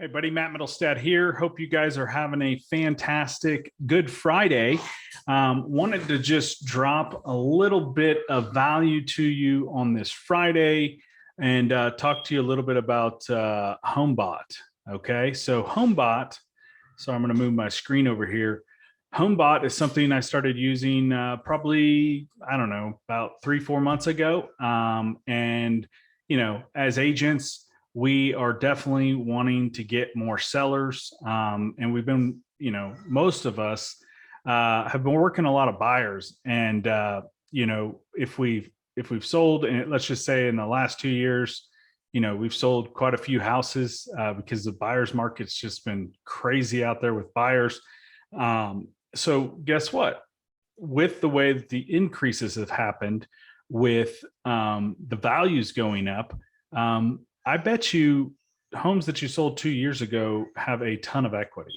Hey, buddy, Matt Middlestad here. Hope you guys are having a fantastic Good Friday. Wanted to just drop a little bit of value to you on this Friday and talk to you a little bit about HomeBot. Okay, so HomeBot, so I'm going to move my screen over here. HomeBot is something I started using probably, I don't know, about 3-4 months ago. And, you know, as agents, we are definitely wanting to get more sellers. And we've been, you know, most of us have been working a lot of buyers. And, you know, if we've sold, and let's just say in the last 2 years, you know, we've sold quite a few houses because the buyer's market's just been crazy out there with buyers. So guess what? With the way that the increases have happened with the values going up, I bet you homes that you sold 2 years ago have a ton of equity.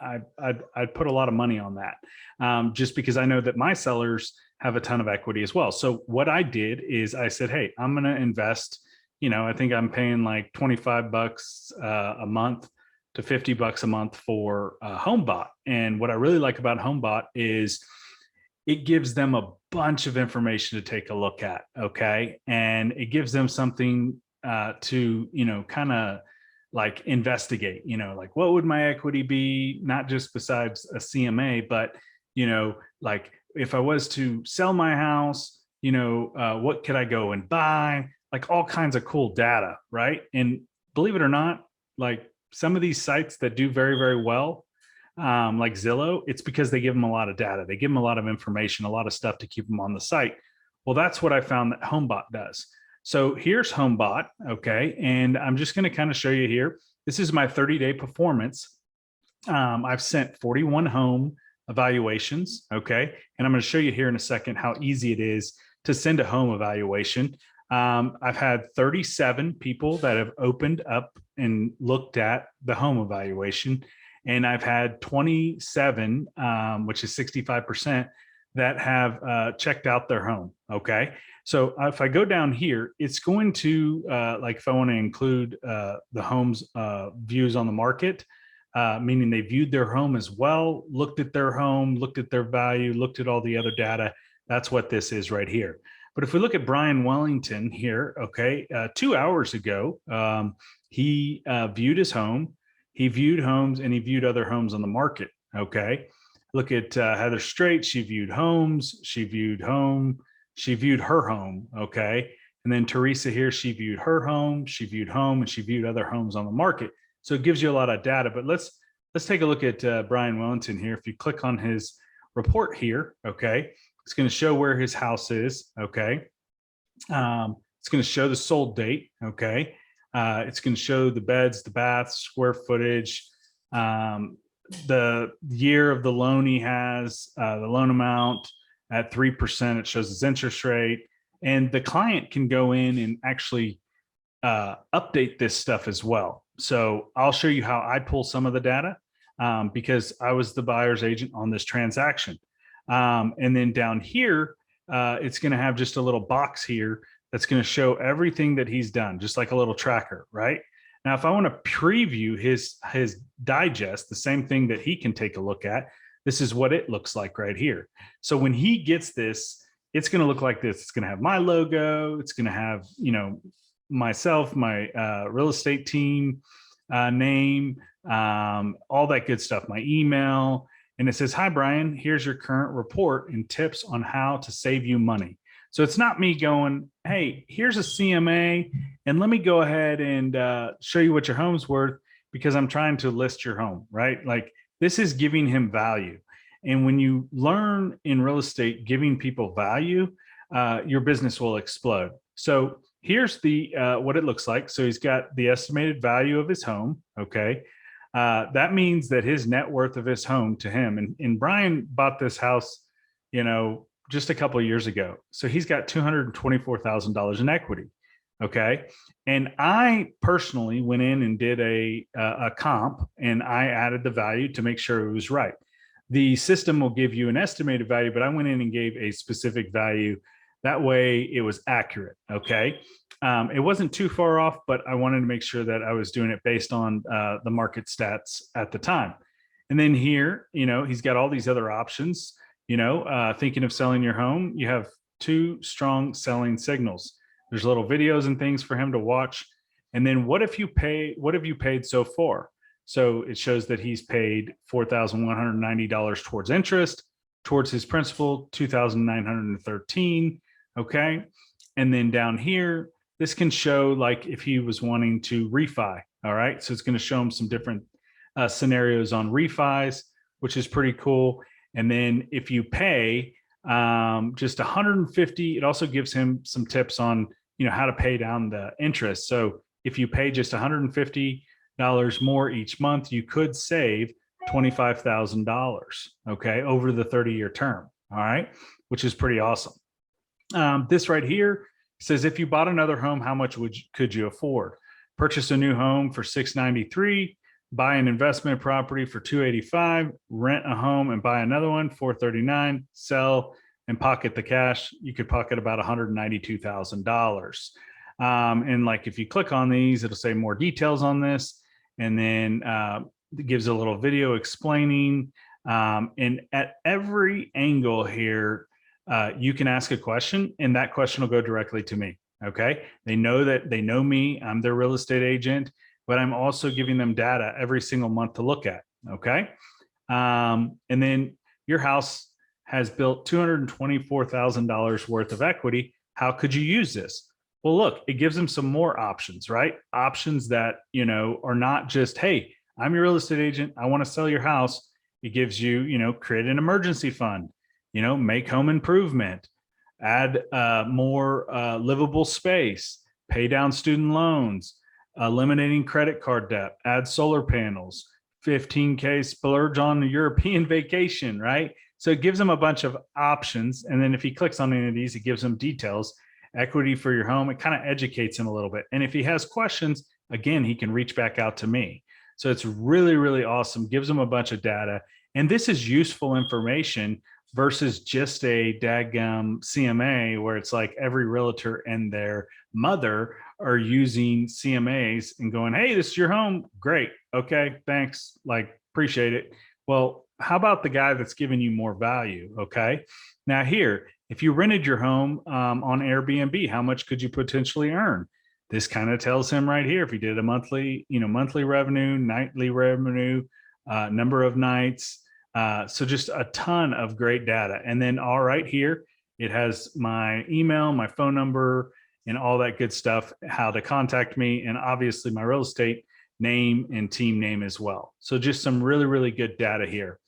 I'd put a lot of money on that just because I know that my sellers have a ton of equity as well. So what I did is I said, hey, I'm going to invest, you know, I think I'm paying like 25 bucks a month to 50 bucks a month for HomeBot. And what I really like about HomeBot is it gives them a bunch of information to take a look at. Okay. And it gives them something to, you know, kind of like investigate, you know, like what would my equity be, not just besides a CMA, but, you know, like if I was to sell my house, you know, what could I go and buy, like all kinds of cool data. Right. And believe it or not, like some of these sites that do very, very well, like Zillow, it's because they give them a lot of data. They give them a lot of information, a lot of stuff to keep them on the site. Well, that's what I found that HomeBot does. So here's HomeBot, okay? And I'm just gonna kind of show you here. This is my 30-day performance. I've sent 41 home evaluations, okay? And I'm gonna show you here in a second how easy it is to send a home evaluation. I've had 37 people that have opened up and looked at the home evaluation. And I've had 27, which is 65%, that have checked out their home, okay? So if I go down here, it's going to, like if I want to include the home's views on the market, meaning they viewed their home as well, looked at their home, looked at their value, looked at all the other data. That's what this is right here. But if we look at Brian Wellington here, okay, 2 hours ago, he viewed his home, he viewed homes, and he viewed other homes on the market, okay? Look at Heather Strait, she viewed homes, she viewed home, she viewed her home, okay? And then Teresa here, she viewed her home, she viewed home, and she viewed other homes on the market. So it gives you a lot of data, but let's take a look at Brian Wellington here. If you click on his report here, okay, it's gonna show where his house is, okay? It's gonna show the sold date, okay? It's gonna show the beds, the baths, square footage, the year of the loan he has, the loan amount, at 3%, it shows his interest rate, and the client can go in and actually update this stuff as well. So I'll show you how I pull some of the data because I was the buyer's agent on this transaction. And then down here, it's going to have just a little box here that's going to show everything that he's done, just like a little tracker, right? Now, if I want to preview his digest, the same thing that he can take a look at, this is what it looks like right here. So when he gets this, it's going to look like this. It's going to have my logo. It's going to have, you know, myself, my real estate team name, all that good stuff, my email. And it says, hi, Brian, here's your current report and tips on how to save you money. So it's not me going, hey, here's a CMA, and let me go ahead and show you what your home's worth because I'm trying to list your home, right? Like, this is giving him value. And when you learn in real estate, giving people value, your business will explode. So here's the what it looks like. So he's got the estimated value of his home. Okay. That means that his net worth of his home to him, and Brian bought this house, you know, just a couple of years ago. So he's got $224,000 in equity. Okay. And I personally went in and did a comp, and I added the value to make sure it was right. The system will give you an estimated value, but I went in and gave a specific value. That way it was accurate. Okay. It wasn't too far off, but I wanted to make sure that I was doing it based on the market stats at the time. And then here, he's got all these other options. Thinking of selling your home, you have 2 strong selling signals. There's little videos and things for him to watch. And then what have you paid so far? So it shows that he's paid $4,190 towards interest, towards his principal, $2,913. Okay. And then down here, this can show like if he was wanting to refi. All right. So it's going to show him some different scenarios on refis, which is pretty cool. And then if you pay just 150, it also gives him some tips on, how to pay down the interest. So if you pay just $150 more each month, you could save $25,000, okay, over the 30-year term. All right, which is pretty awesome. This right here says, if you bought another home, how much could you afford? Purchase a new home for $693, buy an investment property for $285, rent a home and buy another one, $439, sell and pocket the cash. You could pocket about $192,000. And like if you click on these, it'll say more details on this, and then it gives a little video explaining. And at every angle here, you can ask a question, and that question will go directly to me. Okay, they know me. I'm their real estate agent, but I'm also giving them data every single month to look at. Okay, and then your house has built $224,000 worth of equity. How could you use this? Well, look, it gives them some more options, right? Options that, are not just, hey, I'm your real estate agent, I want to sell your house. It gives you, create an emergency fund, make home improvement, add more livable space, pay down student loans, eliminating credit card debt, add solar panels, 15K splurge on the European vacation, right? So it gives them a bunch of options. And then if he clicks on any of these, it gives them details, equity for your home. It kind of educates him a little bit. And if he has questions, again, he can reach back out to me. So it's really, really awesome. Gives them a bunch of data. And this is useful information versus just a daggum CMA where it's like every realtor and their mother are using CMAs and going, hey, this is your home. Great. Okay, thanks. Like, appreciate it. Well, how about the guy that's giving you more value? Okay. Now here, if you rented your home on Airbnb, how much could you potentially earn? This kind of tells him right here, if he did a monthly revenue, nightly revenue, number of nights. So just a ton of great data. And then all right here, it has my email, my phone number, and all that good stuff, how to contact me, and obviously my real estate name and team name as well. So just some really, really good data here.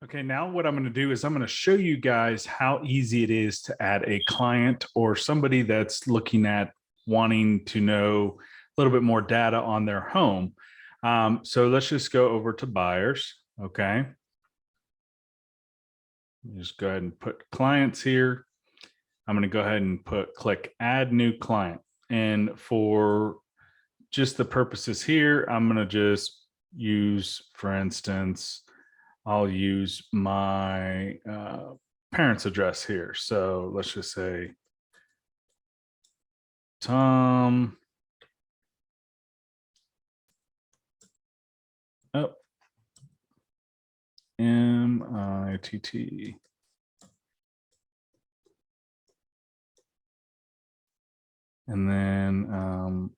Okay, now what I'm going to do is I'm going to show you guys how easy it is to add a client or somebody that's looking at wanting to know a little bit more data on their home. So let's just go over to buyers. Okay. Just go ahead and put clients here. I'm going to go ahead and click add new client. And for just the purposes here, I'm going to just use, for instance, I'll use my parents' address here. So let's just say Tom. Oh, M-I-T-T. And then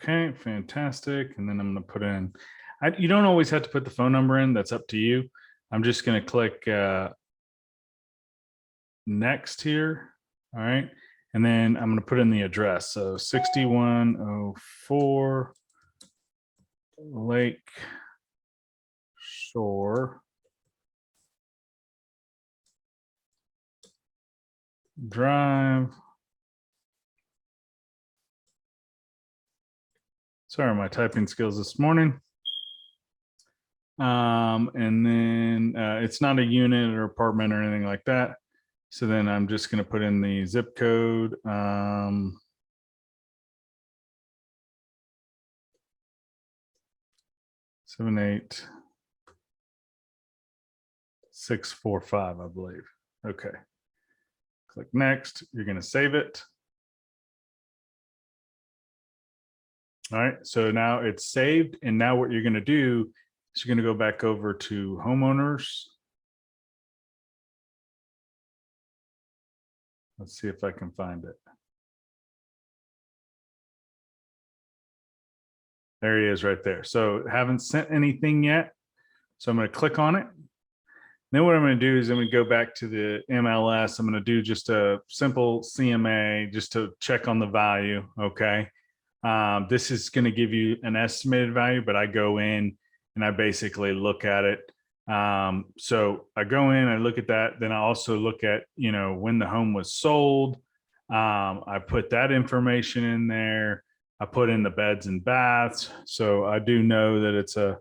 okay, fantastic. And then I'm going to put in, you don't always have to put the phone number in. That's up to you. I'm just going to click next here. All right. And then I'm going to put in the address. So 6104 Lake Shore Drive. Sorry, my typing skills this morning. And then it's not a unit or apartment or anything like that. So then I'm just going to put in the zip code. 78645, I believe. Okay. Click next. You're going to save it. All right. So now it's saved. And now what you're going to do is you're going to go back over to homeowners. Let's see if I can find it. There he is right there. So haven't sent anything yet. So I'm going to click on it. Then what I'm going to do is I'm going to go back to the MLS. I'm going to do just a simple CMA just to check on the value. Okay. This is going to give you an estimated value, but I go in and I basically look at it. So I go in, I look at that. Then I also look at, when the home was sold. I put that information in there. I put in the beds and baths. So I do know that it's a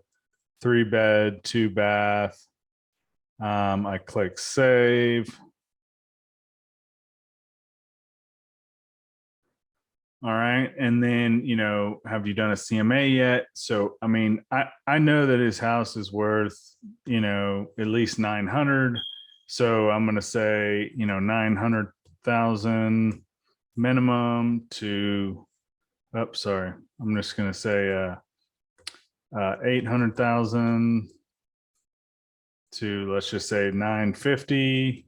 3-bed, 2-bath. I click save. All right. And then, have you done a CMA yet? So, I mean, I know that his house is worth, at least 900. So I'm going to say, 900,000 minimum to, sorry. I'm just going to say 800,000 to, let's just say 950.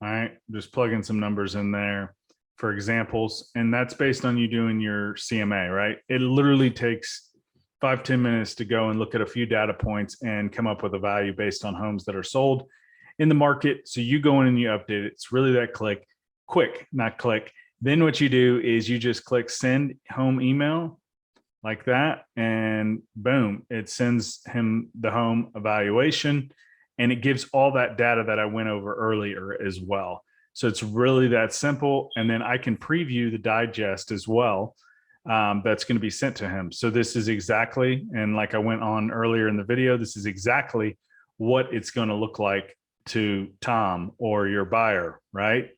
All right. Just plug in some numbers in there for examples. And that's based on you doing your CMA, right? It literally takes 5-10 minutes to go and look at a few data points and come up with a value based on homes that are sold in the market. So you go in and you update it. It's really that quick, not click. Then what you do is you just click send home email like that, and boom, it sends him the home evaluation, and it gives all that data that I went over earlier as well. So it's really that simple. And then I can preview the digest as well. That's going to be sent to him. So this is exactly, and like I went on earlier in the video, this is exactly what it's going to look like to Tom or your buyer, right?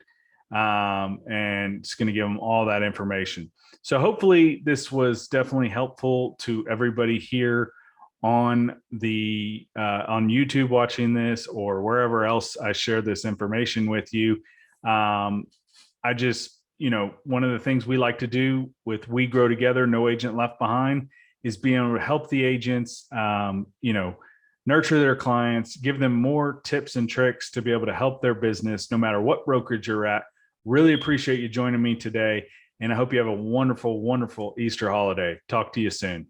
And it's going to give them all that information. So hopefully this was definitely helpful to everybody here on the on YouTube watching this, or wherever else I share this information with you. I just, one of the things we like to do with We Grow Together, No Agent Left Behind, is being able to help the agents, nurture their clients, give them more tips and tricks to be able to help their business, no matter what brokerage you're at. Really appreciate you joining me today. And I hope you have a wonderful, wonderful Easter holiday. Talk to you soon.